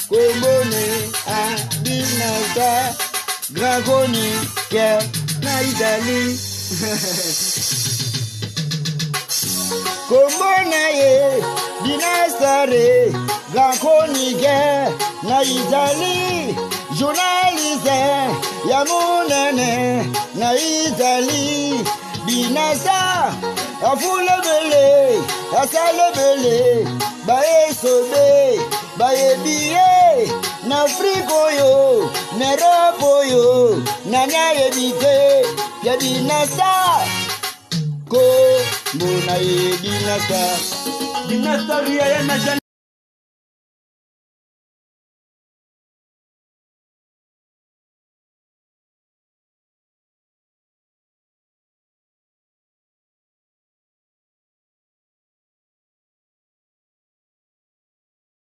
Komone a Binasa, grand chroniqueur na Italie. Komone Binasa re, grand chroniqueur na Italie. Journaliste ya monene na Italie. Binasa a foule belé, a sale belé, ba e sobe, ba e biye, na friko yo, na ropo yo, na nya ebite, ya Binasa, ko mona e Binasa. Binasa ria ya na